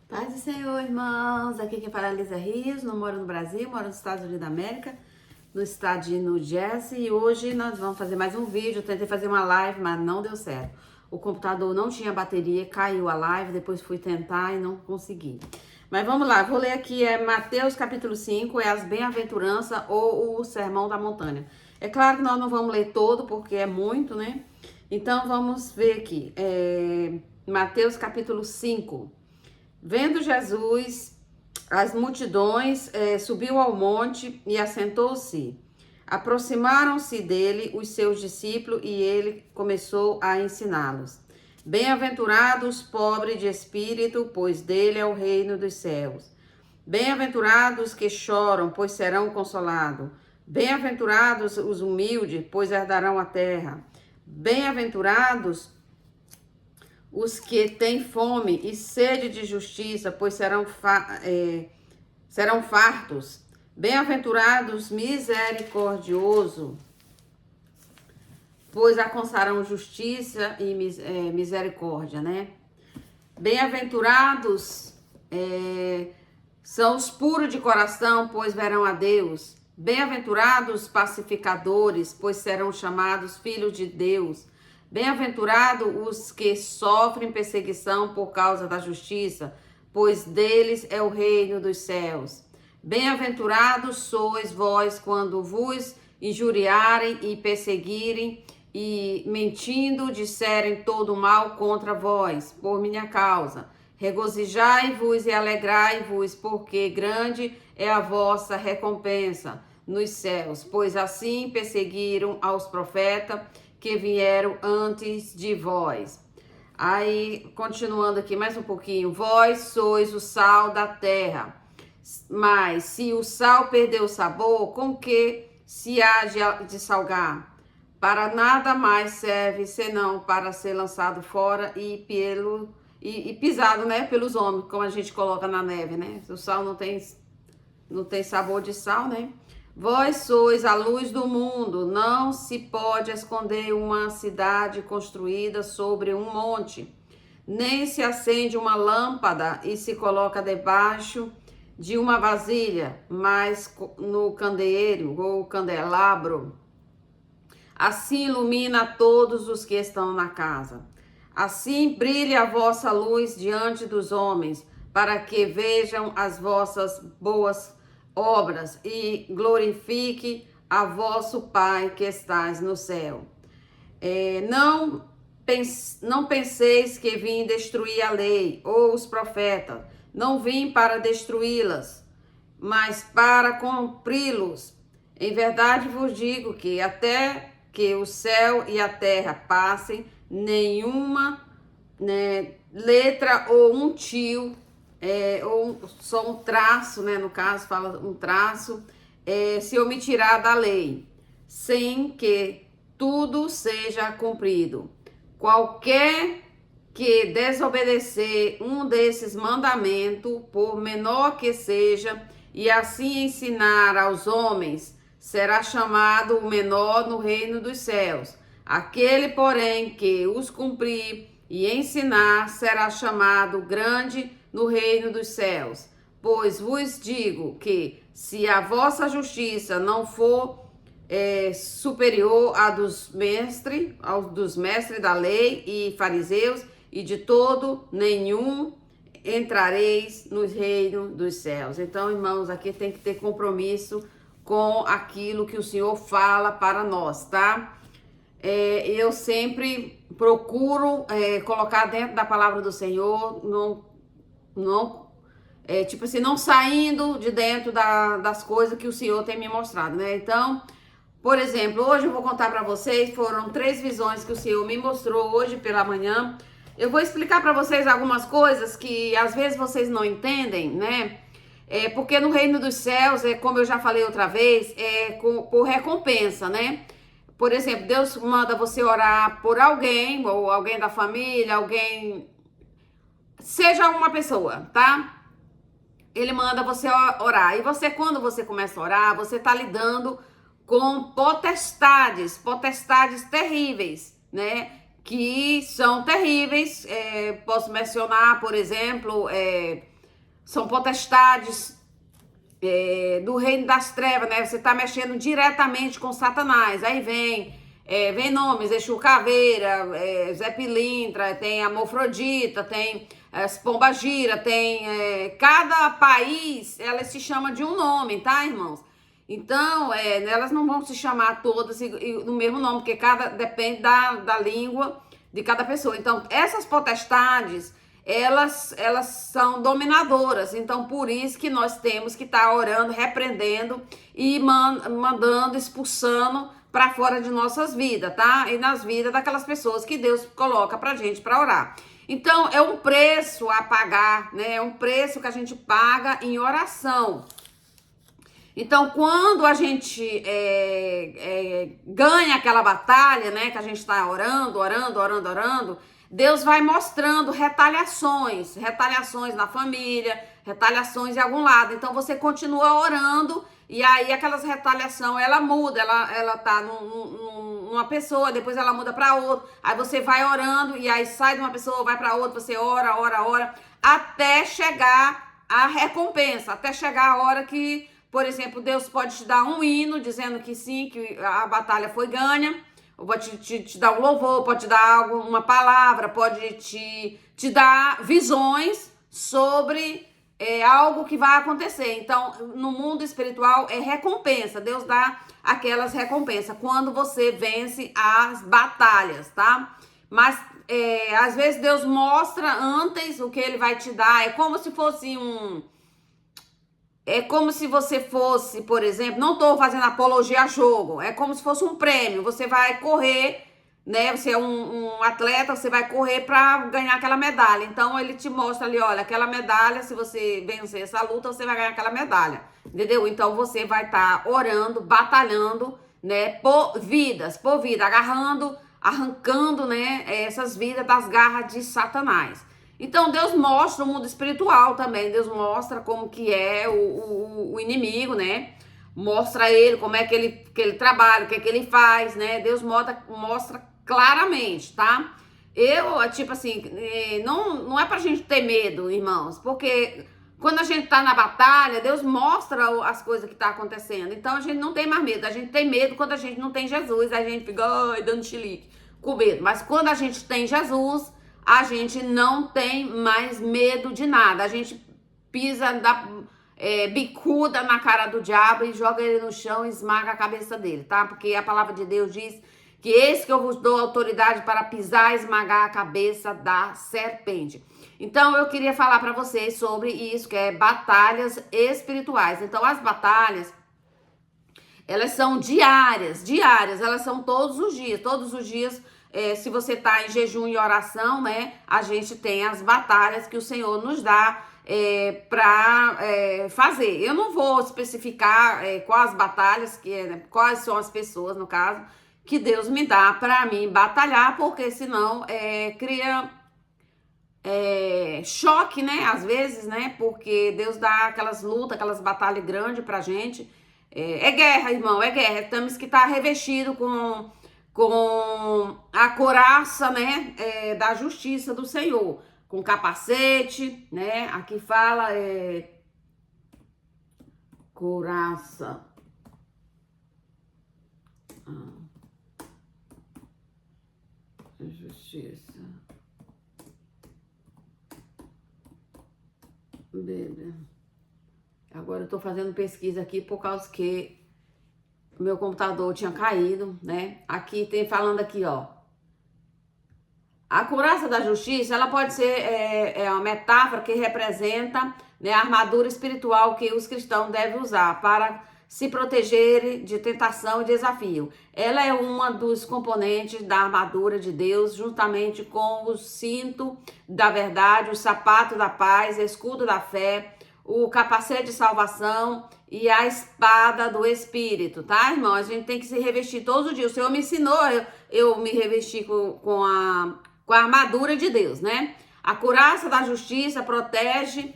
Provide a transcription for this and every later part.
Paz do Senhor, irmãos. Aqui quem fala é Lisa Rios. Não moro no Brasil, moro nos Estados Unidos da América, no estado de New Jersey. E hoje nós vamos fazer mais um vídeo. Eu tentei fazer uma live, mas não deu certo. O computador não tinha bateria, caiu a live. Depois fui tentar e não consegui. Mas vamos lá, vou ler aqui, Mateus capítulo 5, é as bem-aventuranças ou o sermão da montanha. É claro que nós não vamos ler todo, porque é muito, né? Então vamos ver aqui, Mateus capítulo 5. Vendo Jesus as multidões, subiu ao monte e assentou-se. Aproximaram-se dele os seus discípulos e ele começou a ensiná-los. Bem-aventurados os pobres de espírito, pois dele é o reino dos céus. Bem-aventurados que choram, pois serão consolados. Bem-aventurados os humildes, pois herdarão a terra. Bem-aventurados os que têm fome e sede de justiça, pois serão fartos. Bem-aventurados misericordiosos, pois alcançarão justiça e misericórdia, né? Bem-aventurados são os puros de coração, pois verão a Deus. Bem-aventurados pacificadores, pois serão chamados filhos de Deus. Bem-aventurados os que sofrem perseguição por causa da justiça, pois deles é o reino dos céus. Bem-aventurados sois vós quando vos injuriarem e perseguirem e mentindo disserem todo mal contra vós, por minha causa. Regozijai-vos e alegrai-vos, porque grande é a vossa recompensa nos céus, pois assim perseguiram aos profetas que vieram antes de vós. Aí, continuando aqui mais um pouquinho. Vós sois o sal da terra, mas se o sal perder o sabor, com que se há de salgar? Para nada mais serve, senão para ser lançado fora e pisado, né, pelos homens, como a gente coloca na neve, né? O sal não tem sabor de sal, né? Vós sois a luz do mundo. Não se pode esconder uma cidade construída sobre um monte, nem se acende uma lâmpada e se coloca debaixo de uma vasilha, mas no candeeiro ou candelabro. Assim ilumina a todos os que estão na casa. Assim brilhe a vossa luz diante dos homens, para que vejam as vossas boas obras e glorifique a vosso Pai que estás no céu. Não penseis que vim destruir a lei ou os profetas. Não vim para destruí-las, mas para cumpri-los. Em verdade vos digo que até que o céu e a terra passem, nenhuma, né, letra ou um tio, ou só um traço, né, no caso fala um traço, se omitirá da lei, sem que tudo seja cumprido. Qualquer que desobedecer um desses mandamentos, por menor que seja, e assim ensinar aos homens, será chamado o menor no reino dos céus. Aquele, porém, que os cumprir e ensinar, será chamado grande no reino dos céus. Pois vos digo que, se a vossa justiça não for superior à dos mestres da lei e fariseus, e de todo nenhum entrareis no reino dos céus. Então, irmãos, aqui tem que ter compromisso com aquilo que o Senhor fala para nós, tá? Eu sempre procuro colocar dentro da palavra do Senhor, tipo assim, não saindo de dentro das coisas que o Senhor tem me mostrado, né? Então, por exemplo, hoje eu vou contar para vocês, foram 3 visões que o Senhor me mostrou hoje pela manhã. Eu vou explicar para vocês algumas coisas que às vezes vocês não entendem, né? Porque no reino dos céus, como eu já falei outra vez, por recompensa, né? Por exemplo, Deus manda você orar por alguém, ou alguém da família, alguém, seja uma pessoa, tá? Ele manda você orar. E você, quando você começa a orar, você tá lidando com potestades terríveis, né? Que são terríveis. Posso mencionar, por exemplo, são potestades do reino das trevas, né? Você tá mexendo diretamente com Satanás. Aí vem nomes, Exu Caveira, Zé Pilintra, tem Amorfrodita, tem Pombagira, tem... cada país, ela se chama de um nome, tá, irmãos? Então, elas não vão se chamar todas no mesmo nome, porque depende da língua de cada pessoa. Então, essas potestades, elas são dominadoras. Então, por isso que nós temos que estar orando, repreendendo e mandando, expulsando para fora de nossas vidas, tá? E nas vidas daquelas pessoas que Deus coloca pra gente para orar. Então, é um preço a pagar, né? É um preço que a gente paga em oração. Então, quando a gente ganha aquela batalha, né, que a gente está orando, Deus vai mostrando retaliações na família, retaliações em algum lado. Então, você continua orando e aí aquelas retaliações, ela muda, ela tá numa pessoa, depois ela muda para outra. Aí você vai orando e aí sai de uma pessoa, vai para outra, você ora, até chegar a recompensa, até chegar a hora que... Por exemplo, Deus pode te dar um hino dizendo que sim, que a batalha foi ganha. Pode te dar um louvor, pode te dar uma palavra, pode te dar visões sobre algo que vai acontecer. Então, no mundo espiritual é recompensa. Deus dá aquelas recompensas quando você vence as batalhas, tá? Mas às vezes Deus mostra antes o que ele vai te dar. É como se fosse como se você fosse, por exemplo, não estou fazendo apologia a jogo, é como se fosse um prêmio. Você vai correr, né? Você é um atleta, você vai correr para ganhar aquela medalha. Então ele te mostra ali, olha, aquela medalha, se você vencer essa luta, você vai ganhar aquela medalha. Entendeu? Então você vai estar orando, batalhando, né, por vida, arrancando, né, essas vidas das garras de Satanás. Então Deus mostra o mundo espiritual também, Deus mostra como que é o inimigo, né? Mostra ele, como é que ele trabalha, o que é que ele faz, né? Deus mostra claramente, tá? Tipo assim, não é pra gente ter medo, irmãos, porque quando a gente tá na batalha, Deus mostra as coisas que tá acontecendo. Então a gente não tem mais medo, a gente tem medo quando a gente não tem Jesus, a gente fica dando chilique com medo. Mas quando a gente tem Jesus, a gente não tem mais medo de nada. A gente pisa bicuda na cara do diabo e joga ele no chão e esmaga a cabeça dele, tá? Porque a palavra de Deus diz que eis que eu vos dou autoridade para pisar e esmagar a cabeça da serpente. Então eu queria falar para vocês sobre isso, que é batalhas espirituais. Então as batalhas, elas são diárias, elas são todos os dias. Se você está em jejum e oração, né, a gente tem as batalhas que o Senhor nos dá para fazer. Eu não vou especificar quais batalhas, quais são as pessoas, no caso, que Deus me dá para mim batalhar, porque senão cria choque, né, às vezes, né, porque Deus dá aquelas lutas, aquelas batalhas grandes pra gente. É guerra, irmão, é guerra. Temos que estar revestido com a couraça, né, da justiça do Senhor, com capacete, né, aqui fala couraça, justiça, Bíblia. Agora eu tô fazendo pesquisa aqui por causa que meu computador tinha caído, né? Aqui tem falando aqui, ó. A couraça da justiça, ela pode ser uma metáfora que representa, né, a armadura espiritual que os cristãos devem usar para se protegerem de tentação e desafio. Ela é uma dos componentes da armadura de Deus, juntamente com o cinto da verdade, o sapato da paz, escudo da fé, o capacete de salvação e a espada do Espírito, tá, irmão? A gente tem que se revestir todos os dias. O Senhor me ensinou, eu me revesti com a armadura de Deus, né? A couraça da justiça protege...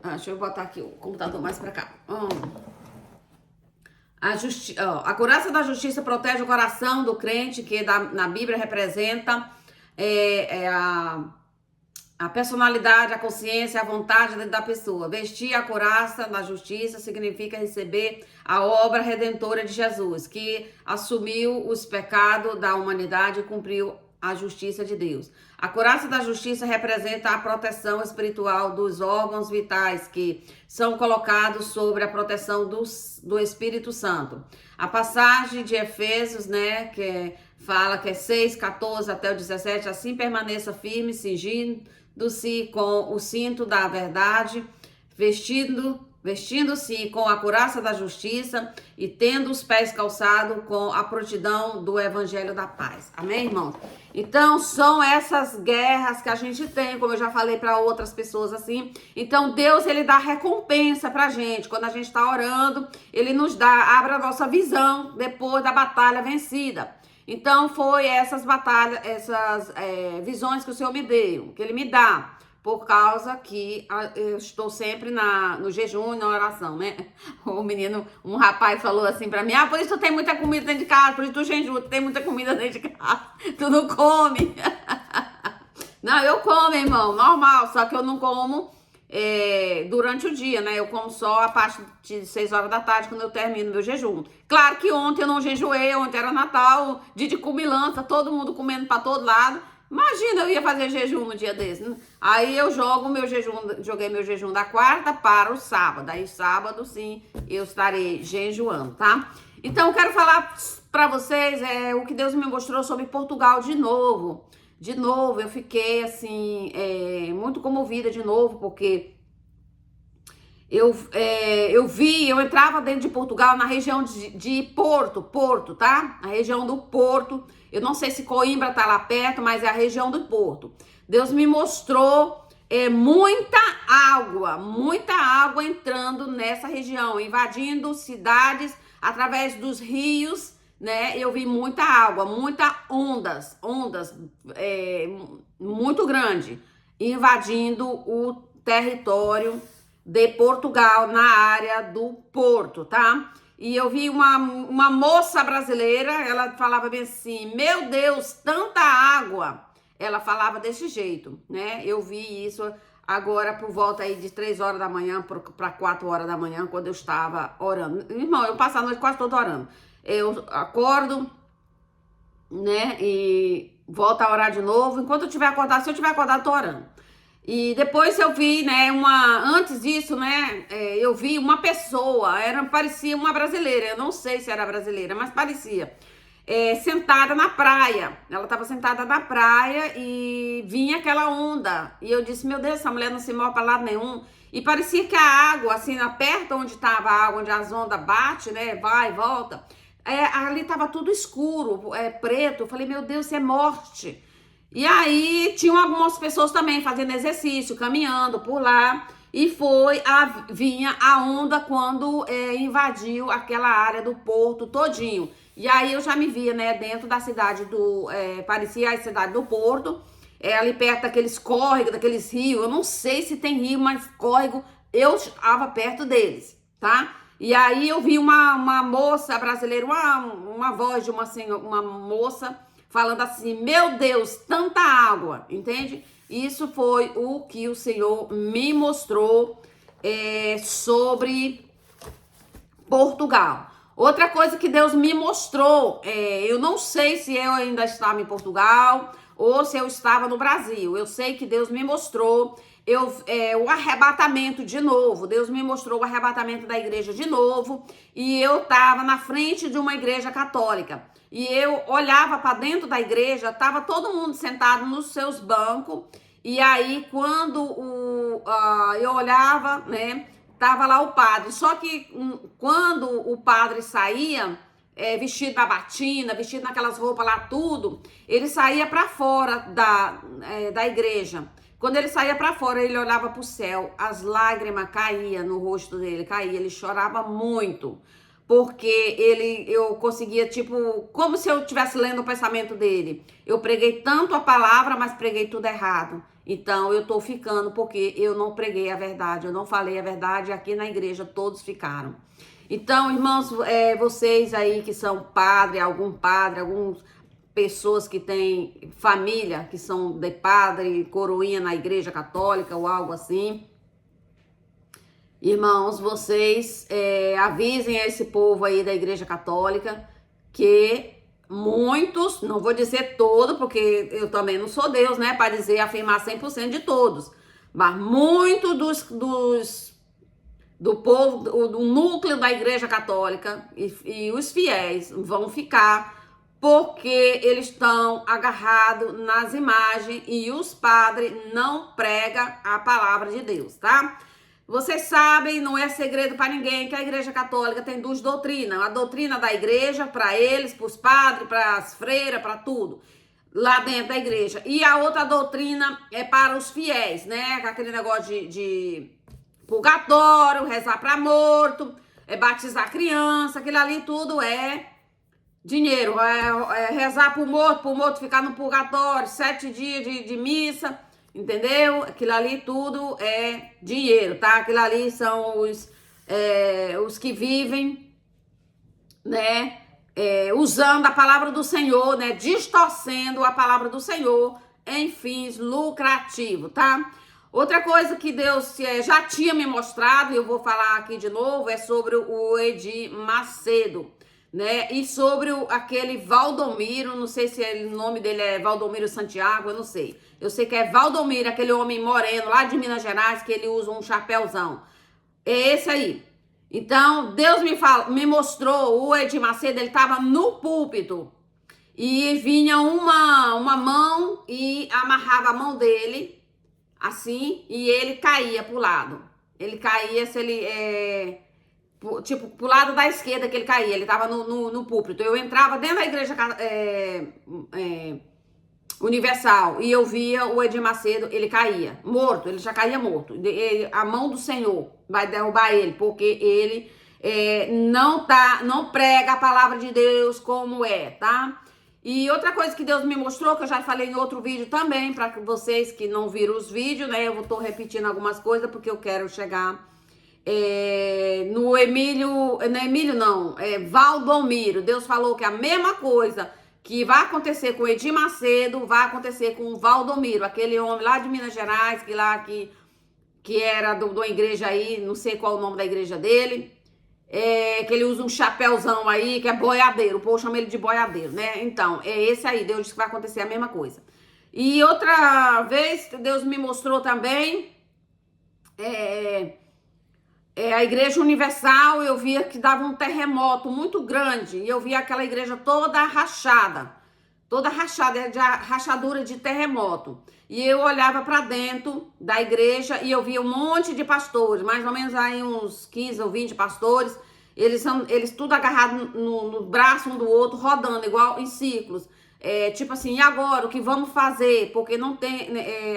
deixa eu botar aqui o computador mais pra cá. A couraça da justiça protege o coração do crente, que na Bíblia representa a personalidade, a consciência, a vontade da pessoa. Vestir a couraça da justiça significa receber a obra redentora de Jesus, que assumiu os pecados da humanidade e cumpriu a justiça de Deus. A couraça da justiça representa a proteção espiritual dos órgãos vitais que são colocados sobre a proteção do Espírito Santo. A passagem de Efésios, né, que fala que é 6, 14 até o 17, assim permaneça firme, cingindo-se com o cinto da verdade, vestindo-se com a couraça da justiça e tendo os pés calçados com a prontidão do evangelho da paz. Amém, irmãos? Então, são essas guerras que a gente tem, como eu já falei para outras pessoas assim. Então, Deus, ele dá recompensa pra gente. Quando a gente está orando, ele nos dá, abre a nossa visão depois da batalha vencida. Então, foi essas batalhas, essas visões que o Senhor me deu, que ele me dá. Por causa que eu estou sempre no jejum e na oração, né? Um rapaz falou assim pra mim, por isso tu tem muita comida dentro de casa, por isso tu jejum, tu tem muita comida dentro de casa, tu não come. Não, eu como, irmão, normal, só que eu não como durante o dia, né? Eu como só a partir de 6 horas da tarde, quando eu termino meu jejum. Claro que ontem eu não jejuei, ontem era Natal, dia de comilança, todo mundo comendo pra todo lado. Imagina, eu ia fazer jejum no dia desse, né? Aí eu joguei meu jejum da quarta para o sábado. Aí sábado, sim, eu estarei jejuando, tá? Então, eu quero falar para vocês o que Deus me mostrou sobre Portugal de novo. De novo, eu fiquei, assim, muito comovida de novo, porque eu entrava dentro de Portugal na região de Porto, tá? A região do Porto. Eu não sei se Coimbra tá lá perto, mas é a região do Porto. Deus me mostrou muita água entrando nessa região, invadindo cidades através dos rios, né? Eu vi muita água, muitas ondas muito grande, invadindo o território de Portugal na área do Porto, tá? E eu vi uma moça brasileira, ela falava bem assim, meu Deus, tanta água. Ela falava desse jeito, né? Eu vi isso agora por volta aí de 3 horas da manhã para 4 horas da manhã, quando eu estava orando. Irmão, eu passo a noite quase toda orando. Eu acordo, né? E volto a orar de novo. Enquanto eu tiver acordado, se eu tiver acordado, eu tô orando. E depois eu vi, né, antes disso, né, eu vi uma pessoa, parecia uma brasileira, eu não sei se era brasileira, mas parecia, sentada na praia. Ela estava sentada na praia e vinha aquela onda. E eu disse, meu Deus, essa mulher não se move para lado nenhum. E parecia que a água, assim, perto onde estava a água, onde as ondas batem, né, vai e volta, ali estava tudo escuro, preto. Eu falei, meu Deus, isso é morte. E aí tinham algumas pessoas também fazendo exercício, caminhando por lá. E vinha a onda quando invadiu aquela área do Porto todinho. E aí eu já me via, né, dentro da cidade parecia a cidade do Porto, ali perto daqueles córregos, daqueles rios. Eu não sei se tem rio, mas córrego, eu estava perto deles, tá? E aí eu vi uma moça brasileira, uma voz de uma moça falando assim, meu Deus, tanta água, entende? Isso foi o que o Senhor me mostrou sobre Portugal. Outra coisa que Deus me mostrou, eu não sei se eu ainda estava em Portugal ou se eu estava no Brasil. Eu sei que Deus me mostrou o arrebatamento de novo. Deus me mostrou o arrebatamento da igreja de novo. E eu estava na frente de uma igreja católica. E eu olhava para dentro da igreja, estava todo mundo sentado nos seus bancos. E aí, quando eu olhava, né, tava lá o padre. Só que quando o padre saía, vestido na batina, vestido naquelas roupas lá, tudo, ele saía para fora da igreja. Quando ele saía para fora, ele olhava para o céu, as lágrimas caíam no rosto dele, ele chorava muito. Porque eu conseguia, tipo, como se eu estivesse lendo o pensamento dele. Eu preguei tanto a palavra, mas preguei tudo errado. Então, eu tô ficando porque eu não preguei a verdade, eu não falei a verdade. Aqui na igreja, todos ficaram. Então, irmãos, vocês aí que são alguns pessoas que têm família, que são de padre, coroinha na igreja católica ou algo assim. Irmãos, vocês avisem a esse povo aí da igreja católica que muitos, não vou dizer todo, porque eu também não sou Deus, né, para dizer, afirmar 100% de todos, mas muito do povo, do núcleo da igreja católica e os fiéis vão ficar porque eles estão agarrados nas imagens e os padres não pregam a palavra de Deus, tá? Vocês sabem, não é segredo para ninguém, que a igreja católica tem duas doutrinas. A doutrina da igreja para eles, para os padres, para as freiras, para tudo, lá dentro da igreja. E a outra doutrina é para os fiéis, né? Aquele negócio de purgatório, rezar para morto, batizar criança, aquilo ali tudo é dinheiro. Rezar para o morto ficar no purgatório, 7 dias de missa. Entendeu? Aquilo ali tudo é dinheiro, tá? Aquilo ali são os que vivem, né? Usando a palavra do Senhor, né? Distorcendo a palavra do Senhor em fins lucrativos, tá? Outra coisa que Deus já tinha me mostrado, e eu vou falar aqui de novo, é sobre o Edir Macedo, né? E sobre aquele Valdomiro, não sei se o nome dele é Valdomiro Santiago, eu não sei. Eu sei que é Valdomiro, aquele homem moreno lá de Minas Gerais, que ele usa um chapéuzão. É esse aí. Então, Deus me mostrou, o Edir Macedo, ele estava no púlpito. E vinha uma mão e amarrava a mão dele, assim, e ele caía pro lado. Ele caía, se ele... tipo, pro lado da esquerda que ele caía, ele tava no púlpito. Eu entrava dentro da igreja Universal e eu via o Edir Macedo, ele caía, morto, ele já caía morto. A mão do Senhor vai derrubar ele, porque ele não prega a palavra de Deus como é, tá? E outra coisa que Deus me mostrou, que eu já falei em outro vídeo também, para vocês que não viram os vídeos, né? Eu tô repetindo algumas coisas porque eu quero chegar no Emílio, não é Emílio não, Valdomiro. Deus falou que a mesma coisa que vai acontecer com o Edir Macedo, vai acontecer com o Valdomiro, aquele homem lá de Minas Gerais, que era de uma igreja aí, não sei qual o nome da igreja dele, que ele usa um chapéuzão aí, que é boiadeiro, o povo chama ele de boiadeiro, né? Então, é esse aí, Deus disse que vai acontecer a mesma coisa. E outra vez, Deus me mostrou também, a Igreja Universal, eu via que dava um terremoto muito grande, e eu via aquela igreja toda rachada, de rachadura de terremoto. E eu olhava para dentro da igreja e eu via um monte de pastores, mais ou menos aí uns 15 ou 20 pastores, eles tudo agarrados no braço um do outro, rodando igual em círculos. Tipo assim, e agora, o que vamos fazer? Porque não tem,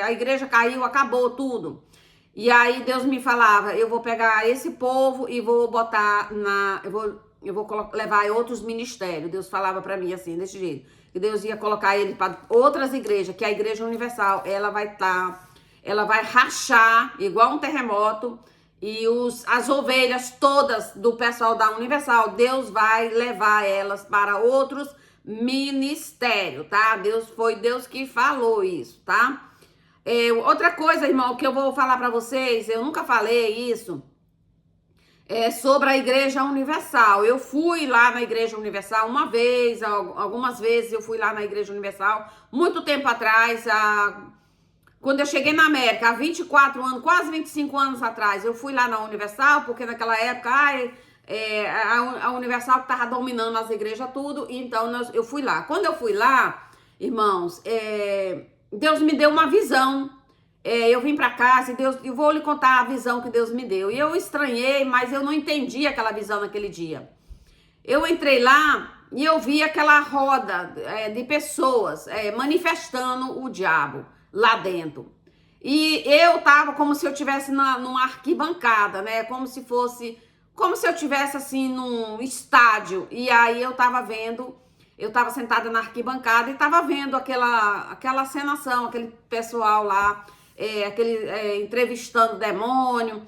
a igreja caiu, acabou tudo. E aí Deus me falava, eu vou pegar esse povo e vou botar eu vou levar outros ministérios. Deus falava para mim assim, desse jeito, que Deus ia colocar ele para outras igrejas, que a Igreja Universal, ela vai rachar igual um terremoto, e as ovelhas todas do pessoal da Universal, Deus vai levar elas para outros ministérios, tá? Foi Deus que falou isso, tá? Outra coisa, irmão, que eu vou falar para vocês, eu nunca falei isso, sobre a Igreja Universal. Eu fui lá na Igreja Universal uma vez, algumas vezes eu fui lá na Igreja Universal, muito tempo atrás, quando eu cheguei na América, há 24 anos, quase 25 anos atrás, eu fui lá na Universal, porque naquela época, a Universal que estava dominando as igrejas tudo, então eu fui lá. Quando eu fui lá, irmãos, Deus me deu uma visão. Eu vim para casa e eu vou lhe contar a visão que Deus me deu. E eu estranhei, mas eu não entendi aquela visão naquele dia. Eu entrei lá e eu vi aquela roda de pessoas manifestando o diabo lá dentro. E eu tava como se eu estivesse numa arquibancada, né? Como se eu estivesse assim num estádio. E aí eu tava sentada na arquibancada e tava vendo aquela cenação, aquele pessoal lá, entrevistando demônio,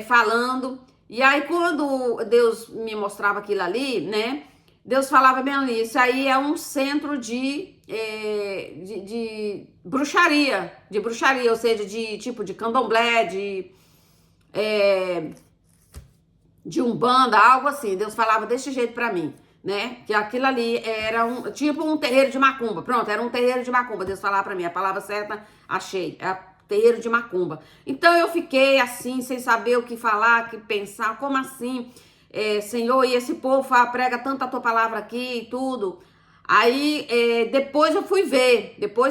falando. E aí quando Deus me mostrava aquilo ali, né, Deus falava bem ali, isso aí é um centro de bruxaria, ou seja, de tipo de candomblé, de umbanda, algo assim. Deus falava desse jeito pra mim, né? Que aquilo ali era tipo um terreiro de macumba. Pronto, era um terreiro de macumba. Deus falava pra mim, a palavra certa, achei. É terreiro de macumba. Então eu fiquei assim, sem saber o que falar, o que pensar. Como assim, Senhor? E esse povo prega tanto a tua palavra aqui e tudo. Aí depois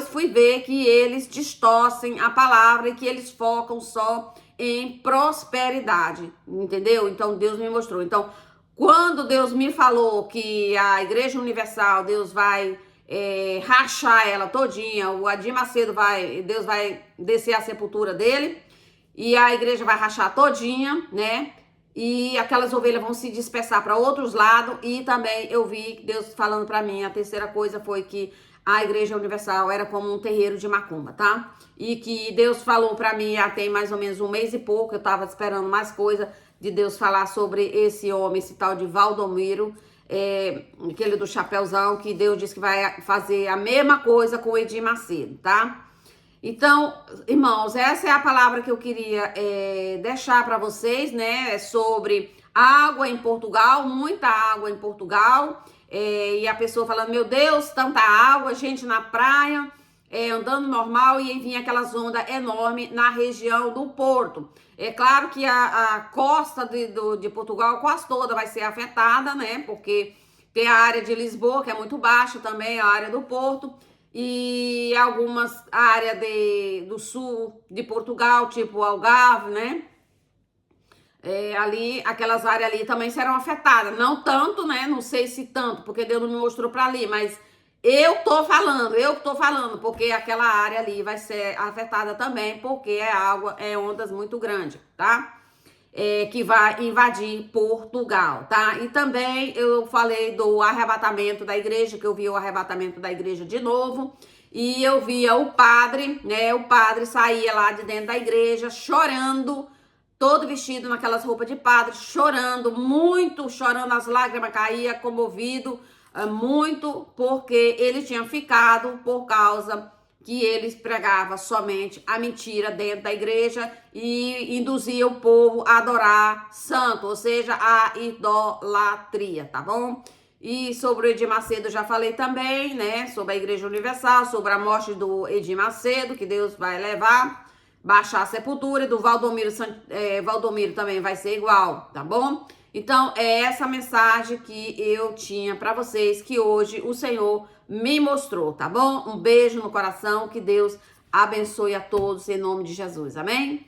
fui ver que eles distorcem a palavra e que eles focam só em prosperidade, entendeu? Então Deus me mostrou. Então, quando Deus me falou que a Igreja Universal, Deus vai rachar ela todinha, o Adir Macedo Deus vai descer a sepultura dele e a igreja vai rachar todinha, né? E aquelas ovelhas vão se dispersar para outros lados. E também eu vi Deus falando para mim, a terceira coisa foi que a Igreja Universal era como um terreiro de macumba, tá? E que Deus falou para mim há tem mais ou menos um mês e pouco, eu tava esperando mais coisa de Deus falar sobre esse homem, esse tal de Valdomiro, aquele do Chapeuzão, que Deus disse que vai fazer a mesma coisa com o Edir Macedo, tá? Então, irmãos, essa é a palavra que eu queria deixar para vocês, né? É sobre água em Portugal, muita água em Portugal. E a pessoa falando, meu Deus, tanta água, gente na praia, andando normal e vinha aquelas ondas enormes na região do Porto. É claro que a costa de Portugal quase toda vai ser afetada, né? Porque tem a área de Lisboa, que é muito baixa também, a área do Porto. E algumas áreas do sul de Portugal, tipo Algarve, né? Ali, aquelas áreas ali também serão afetadas. Não tanto, né? Não sei se tanto, porque Deus não me mostrou para ali, mas eu que tô falando, porque aquela área ali vai ser afetada também, porque é água, ondas muito grandes, tá? Que vai invadir Portugal, tá? E também eu falei do arrebatamento da igreja, que eu vi o arrebatamento da igreja de novo, e eu via o padre, né? O padre saía lá de dentro da igreja chorando, todo vestido naquelas roupas de padre, chorando, muito chorando, as lágrimas caíam, comovido, muito, porque ele tinha ficado por causa que eles pregavam somente a mentira dentro da igreja e induzia o povo a adorar santo, ou seja, a idolatria, tá bom? E sobre o Edir Macedo eu já falei também, né? Sobre a Igreja Universal, sobre a morte do Edir Macedo, que Deus vai levar, baixar a sepultura, e do Valdomiro também vai ser igual, tá bom? Então, é essa mensagem que eu tinha para vocês, que hoje o Senhor me mostrou, tá bom? Um beijo no coração, que Deus abençoe a todos em nome de Jesus, amém?